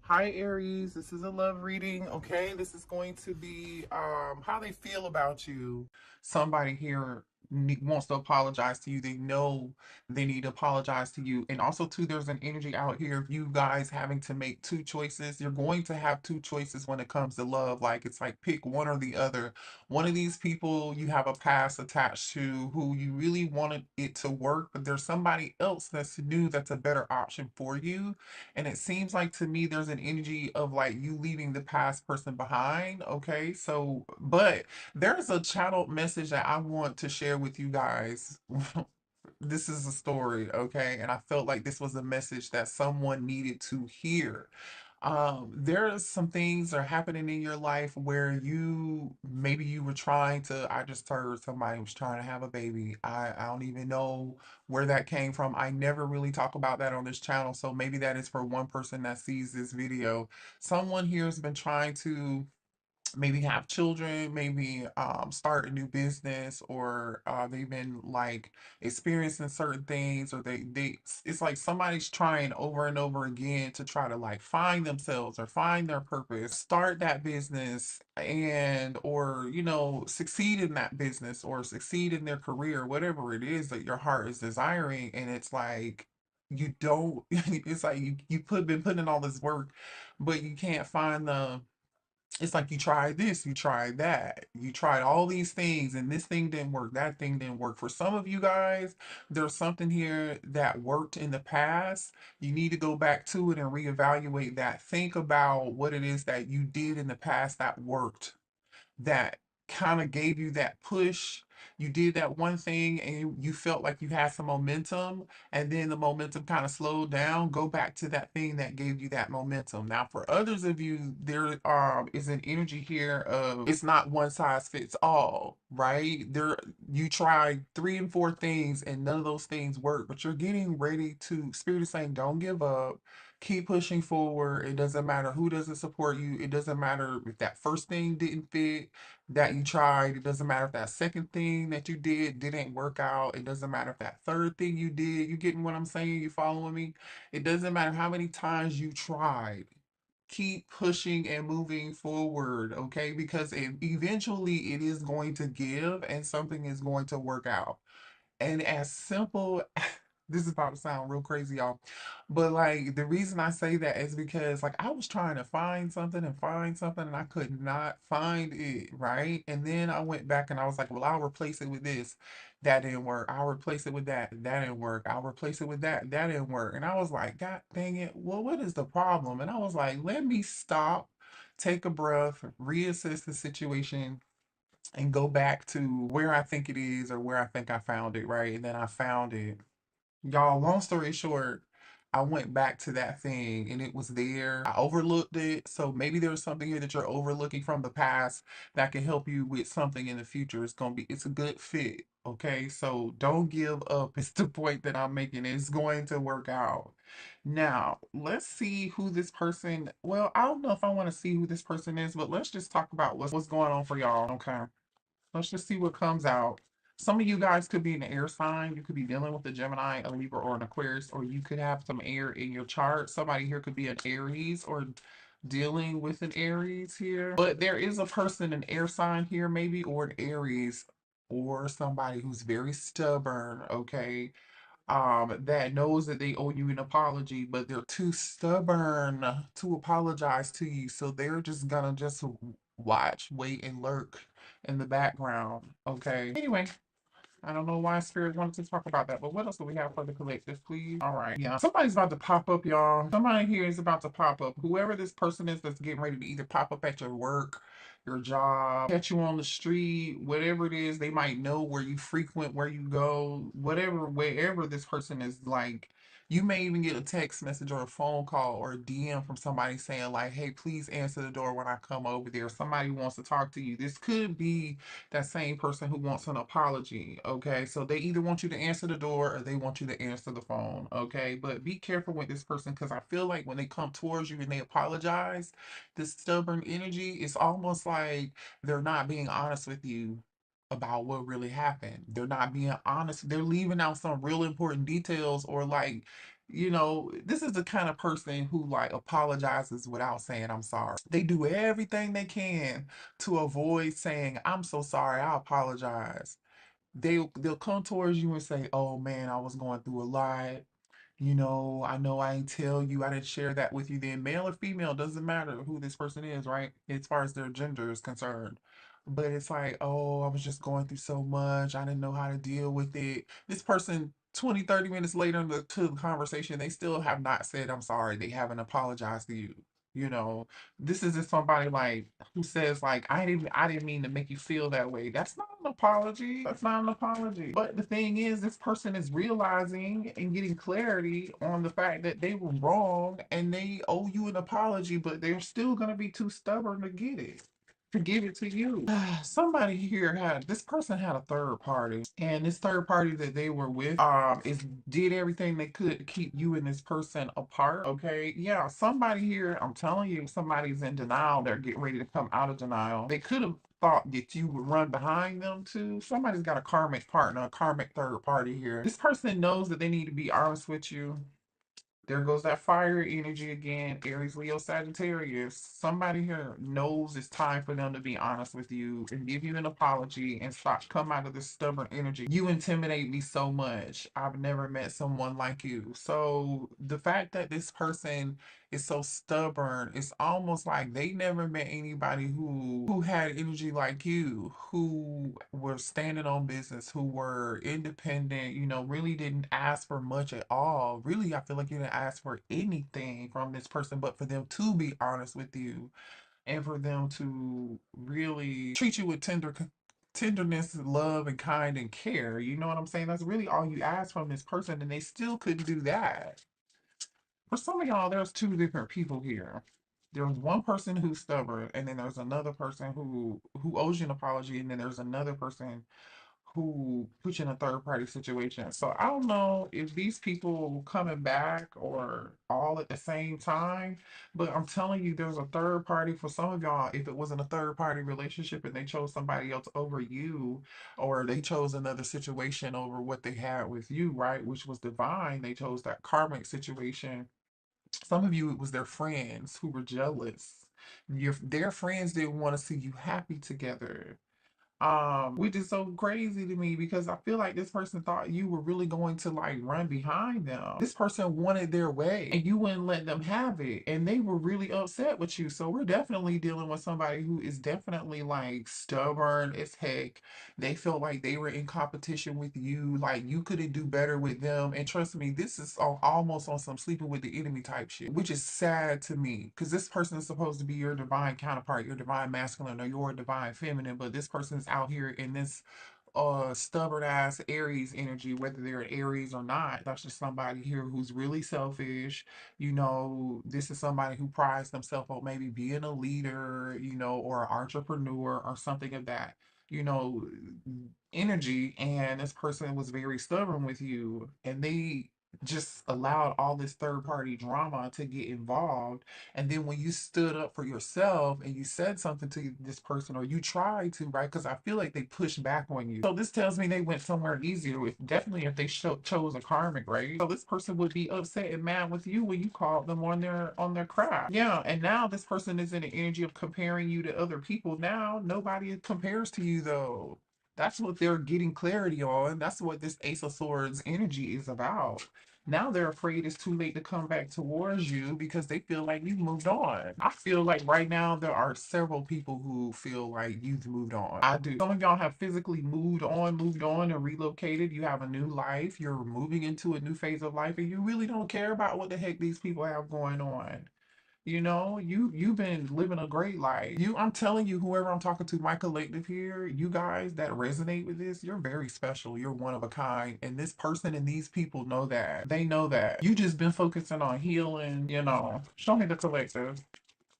Hi Aries, this is a love reading. Okay, this is going to be how they feel about you. Somebody here wants to apologize to you. They know they need to apologize to you. And also too, there's an energy out here of you guys having to make two choices. You're going to have two choices when it comes to love. Like it's like pick one or the other. One of these people you have a past attached to who you really wanted it to work, but there's somebody else that's new that's a better option for you, and it seems like to me there's an energy of like you leaving the past person behind. Okay. So, but there's a channeled message that I want to share with you guys. This is a story. Okay. And I felt like this was a message that someone needed to hear. There's some things are happening in your life where you maybe you were trying to. I just heard somebody was trying to have a baby. I don't even know where that came from. I never really talk about that on this channel, so maybe that is for one person that sees this video. Someone here has been trying to maybe have children, maybe start a new business, or they've been like experiencing certain things, or they it's like somebody's trying over and over again to try to like find themselves or find their purpose, start that business, and or succeed in that business or succeed in their career, whatever it is that your heart is desiring. And it's like you don't it's like you been putting in all this work, but you can't find the it's like you tried this, you tried that, you tried all these things, and this thing didn't work, that thing didn't work. For some of you guys, there's something here that worked in the past. You need to go back to it and reevaluate that. Think about what it is that you did in the past that worked, that kind of gave you that push. You did that one thing and you felt like you had some momentum, and then the momentum kind of slowed down. Go back to that thing that gave you that momentum. Now, for others of you, there is an energy here of it's not one size fits all, right? There, you tried three and four things and none of those things work, but you're getting ready to, Spirit is saying, don't give up. Keep pushing forward. It doesn't matter who doesn't support you. It doesn't matter if that first thing didn't fit that you tried. It doesn't matter if that second thing that you did didn't work out. It doesn't matter if that third thing you did. You getting what I'm saying? You following me? It doesn't matter how many times you tried. Keep pushing and moving forward, okay? Because eventually it is going to give and something is going to work out. And as simple, this is about to sound real crazy, y'all. But like the reason I say that is because like I was trying to find something and I could not find it, right? And then I went back and I was like, well, I'll replace it with this. That didn't work. I'll replace it with that. That didn't work. I'll replace it with that. That didn't work. And I was like, God dang it. Well, what is the problem? And I was like, let me stop, take a breath, reassess the situation, and go back to where I think it is or where I think I found it, right? And then I found it. Y'all, long story short, I went back to that thing and it was there. I overlooked it. So maybe there's something here that you're overlooking from the past that can help you with something in the future. It's a good fit. Okay. So don't give up. It's the point that I'm making. It's going to work out. Now, let's see who this person, well, I don't know if I want to see who this person is, but let's just talk about what's going on for y'all. Okay. Let's just see what comes out. Some of you guys could be an air sign. You could be dealing with a Gemini, a Libra, or an Aquarius, or you could have some air in your chart. Somebody here could be an Aries or dealing with an Aries here. But there is a person, an air sign here, maybe, or an Aries, or somebody who's very stubborn, okay? That knows that they owe you an apology, but they're too stubborn to apologize to you. So they're just gonna just watch, wait, and lurk in the background. Okay. Anyway, I don't know why Spirit wanted to talk about that, but what else do we have for the collective, please? All right. Yeah. Somebody's about to pop up, y'all. Somebody here is about to pop up. Whoever this person is that's getting ready to either pop up at your work, your job, catch you on the street, whatever it is, they might know where you frequent, where you go, whatever, wherever this person is like. You may even get a text message or a phone call or a DM from somebody saying, like, hey, please answer the door when I come over there. Somebody wants to talk to you. This could be that same person who wants an apology. Okay. So they either want you to answer the door or they want you to answer the phone. Okay. But be careful with this person because I feel like when they come towards you and they apologize, this stubborn energy, it's almost like they're not being honest with you about what really happened. They're not being honest. They're leaving out some real important details, or like This is the kind of person who like apologizes without saying I'm sorry. They do everything they can to avoid saying I'm so sorry, I apologize. They'll come towards you and say, "Oh man, I was going through a lot. I know I ain't tell you, I didn't share that with you." Then male or female, doesn't matter who this person is, right? As far as their gender is concerned. But it's like, oh, I was just going through so much. I didn't know how to deal with it. This person, 20, 30 minutes later to the conversation, they still have not said, I'm sorry. They haven't apologized to you. You know, this isn't somebody like who says like I didn't mean to make you feel that way. That's not an apology. That's not an apology. But the thing is, this person is realizing and getting clarity on the fact that they were wrong and they owe you an apology, but they're still gonna be too stubborn to get it, to give it to you. Somebody here had this person had a third party, and this third party that they were with is did everything they could to keep you and this person apart. Okay, yeah, somebody here, I'm telling you, somebody's in denial. They're getting ready to come out of denial. They could have thought that you would run behind them too. Somebody's got a karmic partner, a karmic third party here. This person knows that they need to be honest with you. There goes that fire energy again, Aries, Leo, Sagittarius. Somebody here knows it's time for them to be honest with you and give you an apology and stop, come out of this stubborn energy. You intimidate me so much. I've never met someone like you. So the fact that this person is so stubborn, it's almost like they never met anybody who had energy like you, who were standing on business, who were independent, really didn't ask for much at all. Really, I feel like you didn't ask for anything from this person, but for them to be honest with you and for them to really treat you with tenderness, love, and kind and care. You know what I'm saying? That's really all you ask from this person, and they still couldn't do that. For some of y'all, there's two different people here. There's one person who's stubborn, and then there's another person who owes you an apology, and then there's another person who put you in a third party situation. So I don't know if these people coming back or all at the same time, but I'm telling you, there's a third party for some of y'all. If it wasn't a third party relationship and they chose somebody else over you, or they chose another situation over what they had with you, right? Which was divine. They chose that karmic situation. Some of you, it was their friends who were jealous. Their friends didn't want to see you happy together, which is so crazy to me because I feel like this person thought you were really going to like run behind them. This person wanted their way and you wouldn't let them have it, and they were really upset with you. So we're definitely dealing with somebody who is definitely like stubborn as heck. They felt like they were in competition with you, like you couldn't do better with them. And trust me, this is almost on some sleeping with the enemy type shit, which is sad to me because this person is supposed to be your divine counterpart, your divine masculine or your divine feminine, but this person's out here in this stubborn ass Aries energy, whether they're an Aries or not. That's just somebody here who's really selfish. This is somebody who prides themselves on maybe being a leader, or an entrepreneur or something of that, you know, energy. And this person was very stubborn with you, and they just allowed all this third party drama to get involved. And then when you stood up for yourself and you said something to this person, or you tried to, right? Because I feel like they pushed back on you. So this tells me they went somewhere easier with, definitely if they chose a karmic, right? So this person would be upset and mad with you when you called them on their crap. Yeah, and now this person is in the energy of comparing you to other people. Now nobody compares to you though. That's what they're getting clarity on. That's what this Ace of Swords energy is about. Now they're afraid it's too late to come back towards you because they feel like you've moved on. I feel like right now there are several people who feel like you've moved on. I do. Some of y'all have physically moved on and relocated. You have a new life. You're moving into a new phase of life, and you really don't care about what the heck these people have going on. You've been living a great life. I'm telling you, whoever I'm talking to, my collective here, you guys that resonate with this, you're very special. You're one of a kind. And this person and these people know that. They know that. You just been focusing on healing, Show me the collective.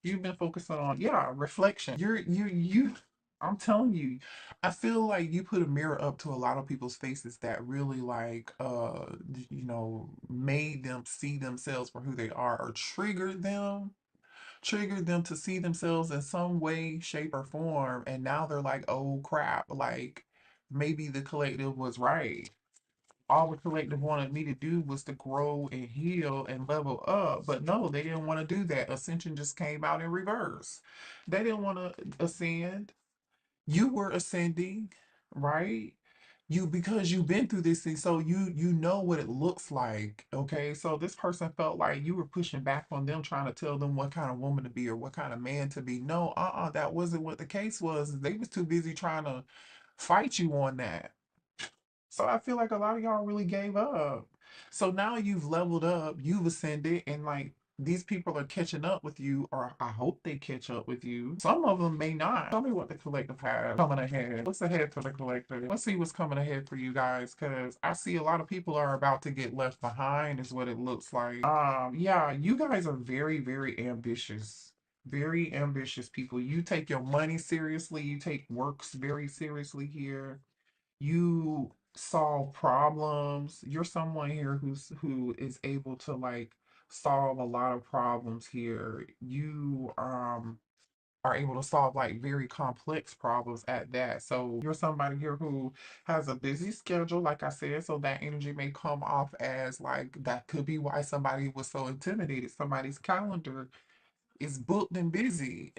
You've been focusing on, yeah, reflection. I'm telling you, I feel like you put a mirror up to a lot of people's faces that really like made them see themselves for who they are, or triggered them to see themselves in some way, shape, or form. And now they're like, oh crap, like maybe the collective was right. all the collective wanted me to do was to grow and heal and level up. But no, they didn't want to do that. Ascension just came out in reverse. They didn't want to ascend. You were ascending, right? You, because you've been through this thing, so you know what it looks like. Okay, so this person felt like you were pushing back on them, trying to tell them what kind of woman to be or what kind of man to be. No, that wasn't what the case was. They was too busy trying to fight you on that. So I feel like a lot of y'all really gave up. So now you've leveled up, you've ascended, and like these people are catching up with you, or I hope they catch up with you. Some of them may not. Tell me what the collective has coming ahead. What's ahead for the collective? Let's see what's coming ahead for you guys, because I see a lot of people are about to get left behind, is what it looks like. Yeah, you guys are very, very ambitious. Very ambitious people. You take your money seriously, you take works very seriously here. You solve problems. You're someone here who is able to like solve a lot of problems here. You are able to solve like very complex problems at that. So you're somebody here who has a busy schedule, like I said, so that energy may come off as like that could be why somebody was so intimidated. Somebody's calendar is booked and busy.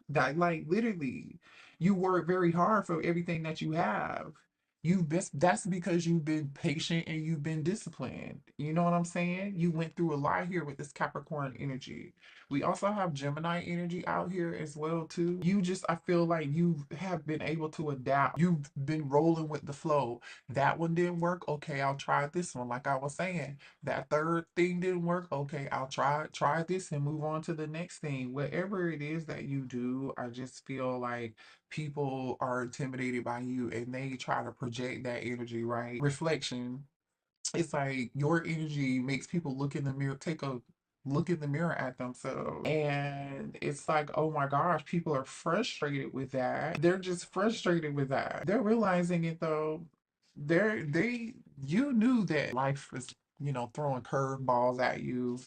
That like literally, you work very hard for everything that you have. You've been, that's because you've been patient and you've been disciplined. You know what I'm saying? You went through a lot here with this Capricorn energy. We also have Gemini energy out here as well too. You just, I feel like you have been able to adapt. You've been rolling with the flow. That one didn't work. Okay, I'll try this one. Like I was saying, that third thing didn't work. Okay, I'll try this and move on to the next thing. Whatever it is that you do, I just feel like people are intimidated by you and they try to project that energy, right? Reflection, it's like your energy makes people look in the mirror, take a look in the mirror at themselves. And it's like, oh my gosh, people are frustrated with that. They're just frustrated with that. They're realizing it though. You knew that life was, throwing curveballs at you,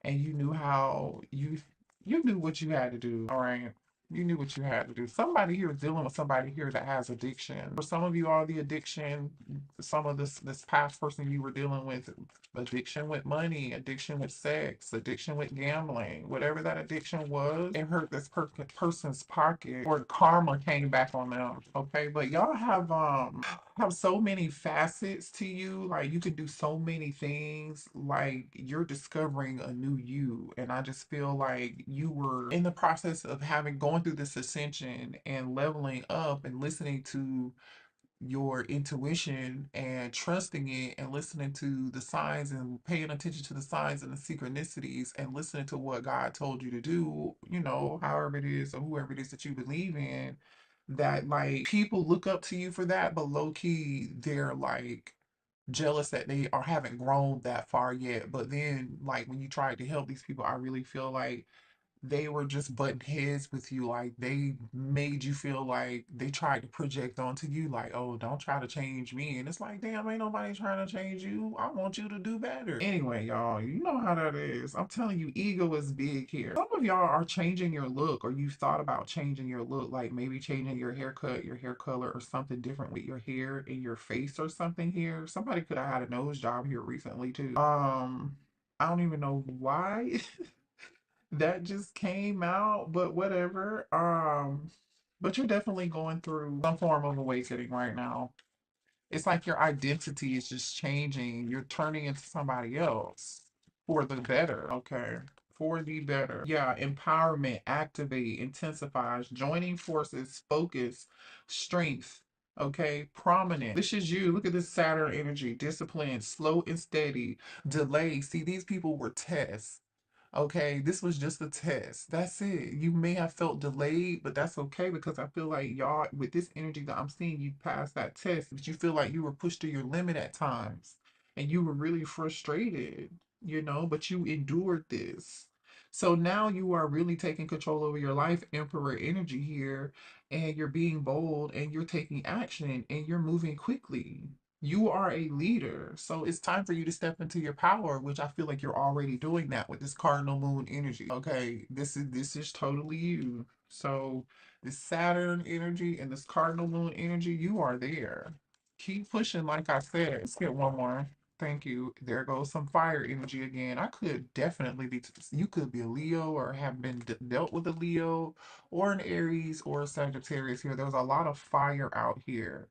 and you knew how you knew what you had to do. All right. You knew what you had to do. Somebody here is dealing with somebody here that has addiction. For some of you, all the addiction, some of this past person you were dealing with, addiction with money, addiction with sex, addiction with gambling, whatever that addiction was, it hurt this person's pocket, or karma came back on them. Okay, but y'all have so many facets to you. Like you could do so many things. Like you're discovering a new you, and I just feel like you were in the process of having going through this ascension and leveling up and listening to your intuition and trusting it and listening to the signs and paying attention to the signs and the synchronicities and listening to what God told you to do, however it is or whoever it is that you believe in, that like people look up to you for that, but low key they're like jealous that they are haven't grown that far yet. But then like when you try to help these people, I really feel like they were just butting heads with you. Like they made you feel like they tried to project onto you, like, oh, don't try to change me. And it's like, damn, ain't nobody trying to change you. I want you to do better. Anyway, y'all, you know how that is. I'm telling you, ego is big here. Some of y'all are changing your look, or you've thought about changing your look, like maybe changing your haircut, your hair color, or something different with your hair and your face or something here. Somebody could have had a nose job here recently too. I don't even know why. That just came out, but whatever. But you're definitely going through some form of awakening right now. It's like your identity is just changing. You're turning into somebody else for the better. Okay. For the better. Yeah. Empowerment, activate, intensifies, joining forces, focus, strength. Okay. Prominent. This is you. Look at this Saturn energy. Discipline, slow and steady, delay. See, these people were tests. Okay, this was just a test. That's it. You may have felt delayed, but that's okay because I feel like y'all, with this energy that I'm seeing, you passed that test, but you feel like you were pushed to your limit at times and you were really frustrated, but you endured this. So now you are really taking control over your life, Emperor energy here, and you're being bold and you're taking action and you're moving quickly. You are a leader. So it's time for you to step into your power, which I feel like you're already doing that with this cardinal moon energy. Okay, this is totally you. So this Saturn energy and this cardinal moon energy, you are there. Keep pushing, like I said. Let's get one more. Thank you. There goes some fire energy again. I could definitely be, you could be a Leo or have been dealt with a Leo or an Aries or a Sagittarius here. There's a lot of fire out here.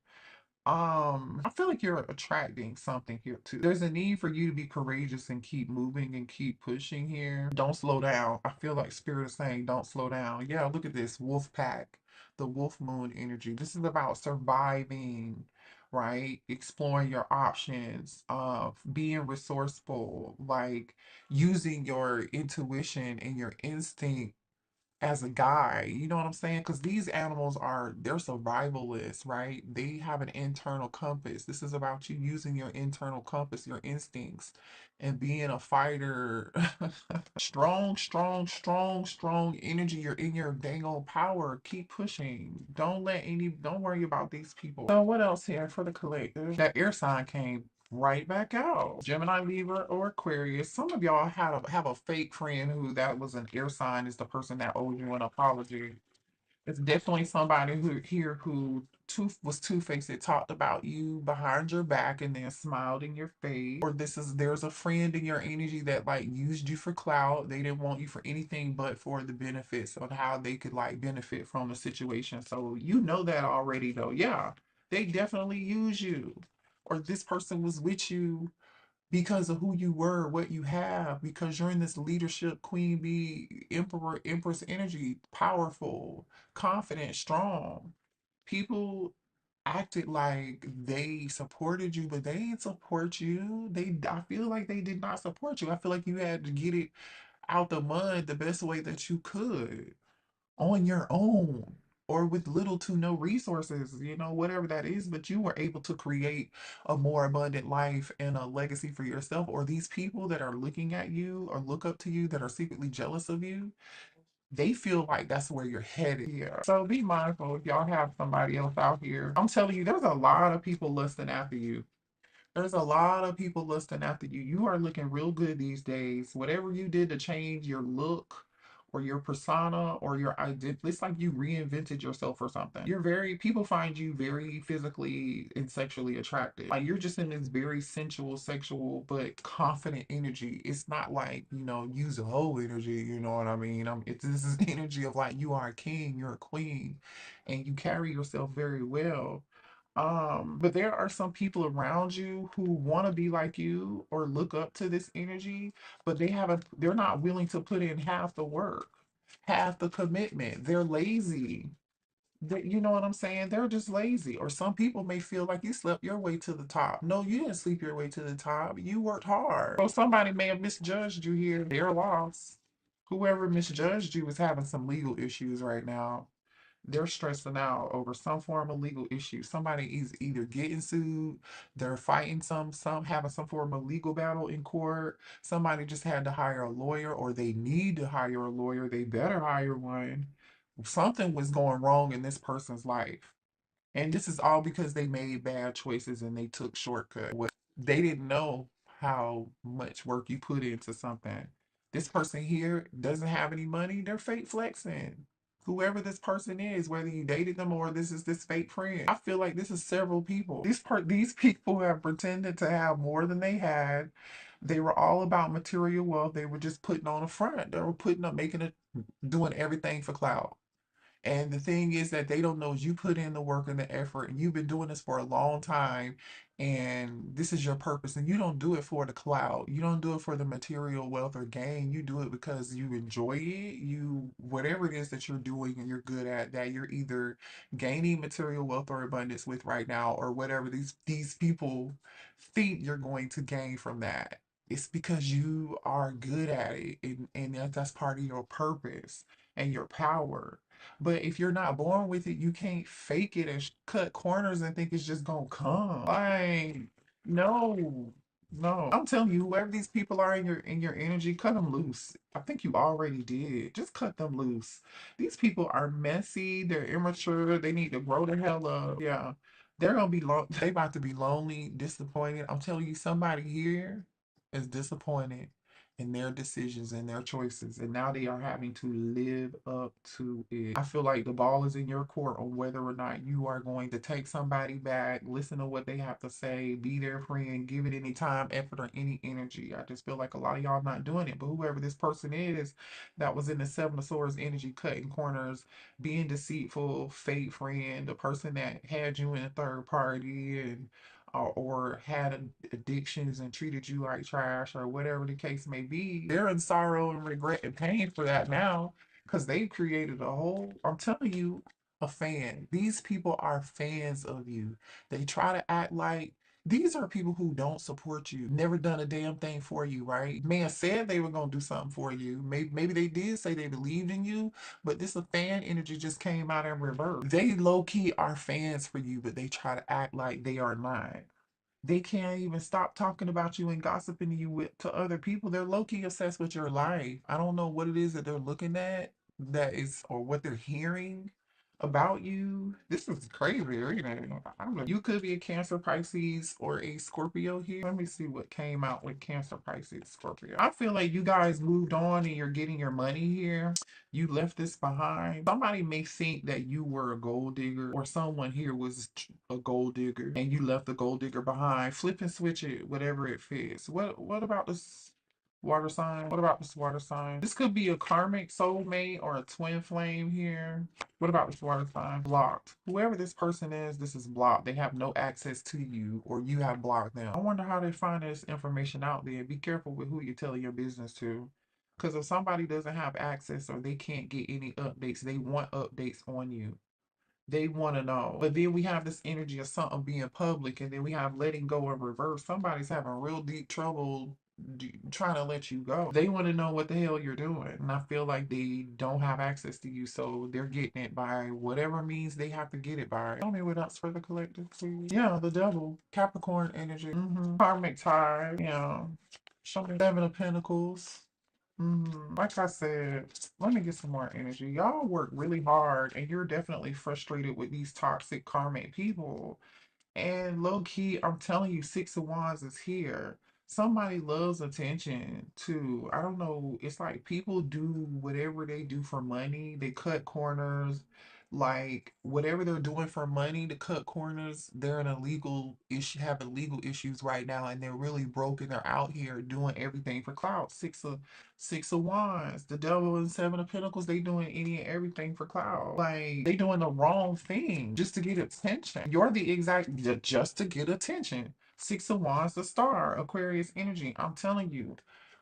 I feel like you're attracting something here too. There's a need for you to be courageous and keep moving and keep pushing here. Don't slow down. I feel like Spirit is saying don't slow down. Yeah, look at this wolf pack, the wolf moon energy. This is about surviving, right? Exploring your options, being resourceful, like using your intuition and your instinct as a guy, you know what I'm saying? Because these animals are, they're survivalists, right? They have an internal compass. This is about you using your internal compass, your instincts, and being a fighter. Strong, strong, strong, strong energy. You're in your dang old power. Keep pushing. Don't worry about these people. So what else here for the collective? That air sign came right back out. Gemini, Libra, or Aquarius. Some of y'all have a fake friend who that was an air sign is the person that owed you an apology. It's definitely somebody who was two-faced. It talked about you behind your back and then smiled in your face. Or there's a friend in your energy that like used you for clout. They didn't want you for anything but for the benefits on how they could like benefit from the situation. So you know that already though. Yeah, they definitely use you. Or this person was with you because of who you were, what you have, because you're in this leadership, queen bee, emperor, empress energy, powerful, confident, strong. People acted like they supported you, but they didn't support you. I feel like they did not support you. I feel like you had to get it out the mud the best way that you could on your own or with little to no resources, whatever that is, but you were able to create a more abundant life and a legacy for yourself. Or these people that are looking at you or look up to you that are secretly jealous of you, they feel like that's where you're headed here. So be mindful if y'all have somebody else out here. I'm telling you, there's a lot of people lusting after you. There's a lot of people lusting after you. You are looking real good these days. Whatever you did to change your look or your persona or your identity, it's like you reinvented yourself or something. People find you very physically and sexually attractive. Like you're just in this very sensual, sexual, but confident energy. It's not like, use a whole energy, you know what I mean? This is energy of like you are a king, you're a queen, and you carry yourself very well. But there are some people around you who want to be like you or look up to this energy, but they're not willing to put in half the work, half the commitment. They're lazy. You know what I'm saying? They're just lazy. Or some people may feel like you slept your way to the top. No, you didn't sleep your way to the top. You worked hard. So somebody may have misjudged you here. Their loss. Whoever misjudged you is having some legal issues right now. They're stressing out over some form of legal issue. Somebody is either getting sued, they're fighting some having some form of legal battle in court. Somebody just had to hire a lawyer, or they need to hire a lawyer. They better hire one. Something was going wrong in this person's life. And this is all because they made bad choices and they took shortcuts. They didn't know how much work you put into something. This person here doesn't have any money, they're fake flexing. Whoever this person is, whether you dated them or this is this fake friend. I feel like this is several people. These people have pretended to have more than they had. They were all about material wealth. They were just putting on a front. They were putting up, making it, doing everything for clout. And the thing is that they don't know is you put in the work and the effort, and you've been doing this for a long time, and this is your purpose. And you don't do it for the clout. You don't do it for the material wealth or gain. You do it because you enjoy it. Whatever it is that you're doing and you're good at, that you're either gaining material wealth or abundance with right now, or whatever these people think you're going to gain from that. It's because you are good at it, and that's part of your purpose and your power. But if you're not born with it, you can't fake it and cut corners and think it's just gonna come. Like, no, no. I'm telling you, whoever these people are in your energy, cut them loose. I think you already did. Just cut them loose. These people are messy. They're immature. They need to grow the hell up. Yeah, they're gonna be They about to be lonely, disappointed. I'm telling you, somebody here is disappointed, and their decisions and their choices, and now they are having to live up to it. I feel like the ball is in your court on whether or not you are going to take somebody back, listen to what they have to say, be their friend, give it any time, effort, or any energy. I just feel like a lot of y'all not doing it, but whoever this person is that was in the Seven of Swords energy, cutting corners, being deceitful, fake friend, the person that had you in a third party, and or had addictions and treated you like trash or whatever the case may be, they're in sorrow and regret and pain for that now because they created a whole, I'm telling you, a fan. These people are fans of you. They try to act like these are people who don't support you, never done a damn thing for you, right? Man said they were gonna do something for you. Maybe they did say they believed in you, but this a fan energy just came out in reverse. They low key are fans for you, but they try to act like they are not. They can't even stop talking about you and gossiping you to other people. They're low key obsessed with your life. I don't know what it is that they're looking at that is, or what they're hearing about you. This is crazy, reading. I don't know. You could be a Cancer, Pisces, or a Scorpio here. Let me see what came out with Cancer, Pisces, Scorpio. I feel like you guys moved on and you're getting your money here. You left this behind. Somebody may think that you were a gold digger, or someone here was a gold digger and you left the gold digger behind. Flip and switch it, whatever it fits. What about this water sign? What about this water sign? This could be a karmic soulmate or a twin flame here. What about this water sign? Blocked. Whoever this person is, this is blocked. They have no access to you, or you have blocked them. I wonder how they find this information out there. Be careful with who you're telling your business to. Because if somebody doesn't have access or they can't get any updates, they want updates on you. They want to know. But then we have this energy of something being public, and then we have letting go in reverse. Somebody's having real deep trouble trying to let you go. They want to know what the hell you're doing. And I feel like they don't have access to you, so they're getting it by whatever means they have to get it by. Tell me what else for the collective, please. Yeah, the devil. Capricorn energy. Karmic tie. Yeah. Show me Seven of Pentacles. Like I said, let me get some more energy. Y'all work really hard and you're definitely frustrated with these toxic karmic people. And low key, I'm telling you, Six of Wands is here. Somebody loves attention too. I don't know. It's like people do whatever they do for money. They cut corners. Like whatever they're doing for money to cut corners, they're in a legal issue, having legal issues right now, and they're really broken. They're out here doing everything for clout. Six of Wands, the Devil and Seven of Pentacles. They doing any and everything for clout. Like they doing the wrong thing just to get attention. You're the exact just to get attention. Six of Wands, the Star, Aquarius energy. I'm telling you,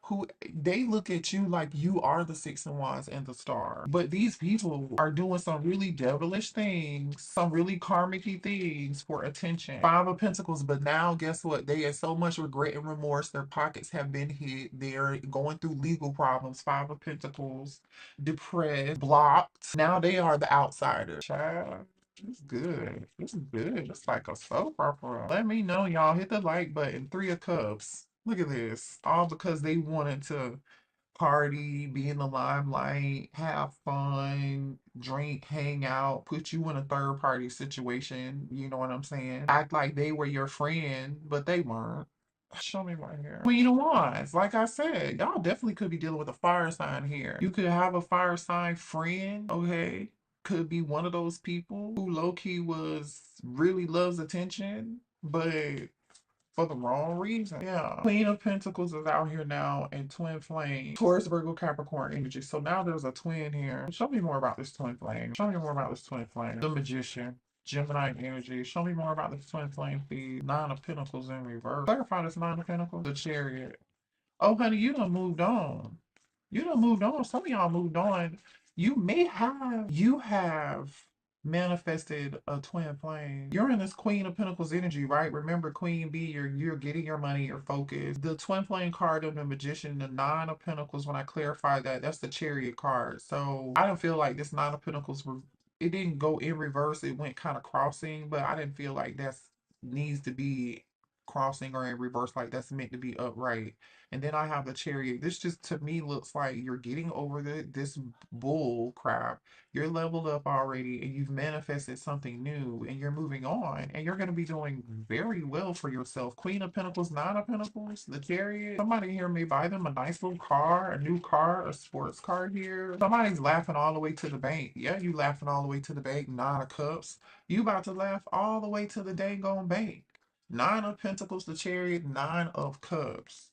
who they look at you like you are the Six of Wands and the Star. But these people are doing some really devilish things, some really karmic-y things for attention. Five of Pentacles, but now guess what? They have so much regret and remorse. Their pockets have been hit. They're going through legal problems. Five of Pentacles, depressed, blocked. Now they are the outsider. Child. It's good. It's good. It's like a soap opera. Let me know, y'all. Hit the like button. Three of Cups. Look at this. All because they wanted to party, be in the limelight, have fun, drink, hang out, put you in a third party situation. You know what I'm saying? Act like they were your friend, but they weren't. Show me right here. Queen of Wands. Like I said, y'all definitely could be dealing with a fire sign here. You could have a fire sign friend, okay? Could be one of those people who low key was really loves attention, but for the wrong reason. Yeah. Queen of Pentacles is out here now and twin flame. Taurus, Virgo, Capricorn energy. So now there's a twin here. Show me more about this twin flame. Show me more about this twin flame. The Magician. Gemini energy. Show me more about this twin flame, please. Nine of Pentacles in reverse. Clarify this Nine of Pentacles. The Chariot. Oh, honey, you done moved on. You done moved on. Some of y'all moved on. You have manifested a twin flame. You're in this Queen of Pentacles energy, right? Remember, Queen B, you're getting your money, you're focused. The twin flame card of the Magician, the Nine of Pentacles, when I clarify that, that's the Chariot card. So I don't feel like this Nine of Pentacles, it didn't go in reverse. It went kind of crossing, but I didn't feel like that's needs to be crossing or in reverse, like that's meant to be upright. And then I have the Chariot. This just to me looks like you're getting over this bull crap. You're leveled up already and you've manifested something new and you're moving on and you're going to be doing very well for yourself. Queen of Pentacles, Nine of Pentacles, the Chariot. Somebody here may buy them a nice little car, a new car, a sports car here. Somebody's laughing all the way to the bank. Yeah, you laughing all the way to the bank. Nine of Cups. You about to laugh all the way to the dang on bank. Nine of Pentacles, the Chariot, Nine of Cups.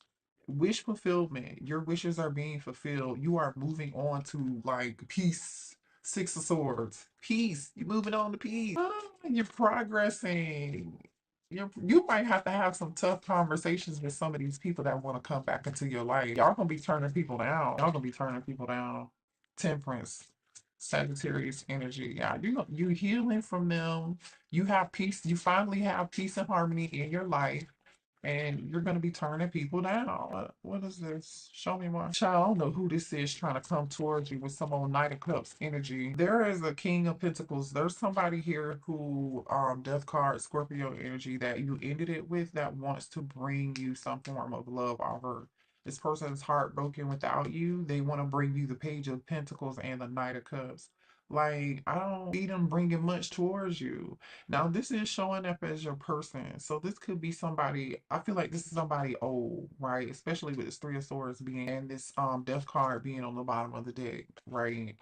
Wish fulfillment. Your wishes are being fulfilled. You are moving on to like peace. Six of Swords. Peace. You're moving on to peace. You're progressing. You might have to have some tough conversations with some of these people that want to come back into your life. Y'all gonna be turning people down. Y'all gonna be turning people down. Temperance. Sagittarius energy. Yeah, you healing from them. You have peace. You finally have peace and harmony in your life, and you're gonna be turning people down. What is this? Show me more. Child, I don't know who this is trying to come towards you with some old Knight of Cups energy. There is a King of Pentacles. There's somebody here who, Death card, Scorpio energy that you ended it with that wants to bring you some form of love offer. This person is heartbroken without you. They want to bring you the Page of Pentacles and the Knight of Cups. Like, I don't see them bringing much towards you. Now, this is showing up as your person. So this could be somebody, I feel like this is somebody old, right? Especially with this Three of Swords being and this death card being on the bottom of the deck, right?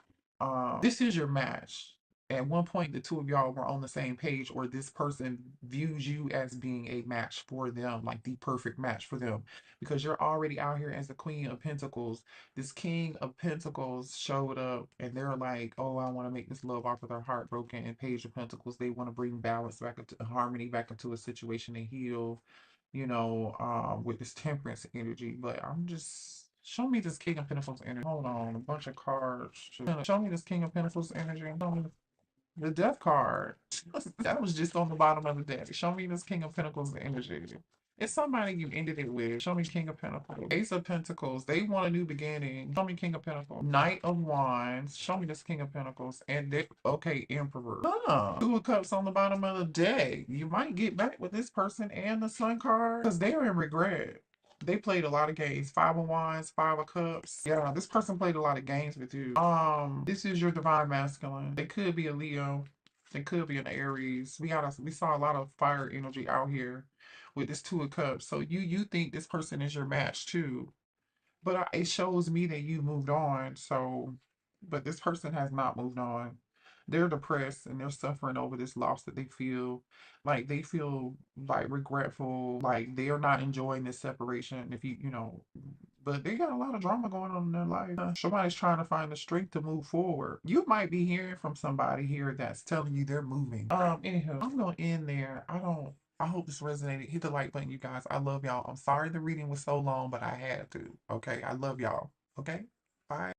This is your match. At one point, the two of y'all were on the same page, or this person views you as being a match for them, like the perfect match for them, because you're already out here as the Queen of Pentacles. This King of Pentacles showed up and they're like, oh, I want to make this love offer. They're heartbroken. And Page of Pentacles, they want to bring balance back into harmony, back into a situation and heal, with this temperance energy. But I'm just, show me this King of Pentacles energy. Hold on, a bunch of cards. Show me this King of Pentacles energy. Show me the Death card. That was just on the bottom of the deck. Show me this King of Pentacles energy. It's somebody you ended it with. Show me King of Pentacles. Ace of Pentacles. They want a new beginning. Show me King of Pentacles. Knight of Wands. Show me this King of Pentacles. And they, okay, Emperor. Two of Cups on the bottom of the deck. You might get back with this person and the Sun card because they're in regret. They played a lot of games. Five of Wands, Five of Cups. Yeah, this person played a lot of games with you. This is your divine masculine. They could be a Leo. They could be an Aries. We saw a lot of fire energy out here with this Two of Cups. So you think this person is your match too. But it shows me that you moved on. So, but this person has not moved on. They're depressed and they're suffering over this loss that they feel. Like they feel like regretful, like they are not enjoying this separation. If but they got a lot of drama going on in their life. Somebody's trying to find the strength to move forward. You might be hearing from somebody here that's telling you they're moving. Anywho, I'm gonna end there. I hope this resonated. Hit the like button, you guys. I love y'all. I'm sorry the reading was so long, but I had to. Okay. I love y'all. Okay. Bye.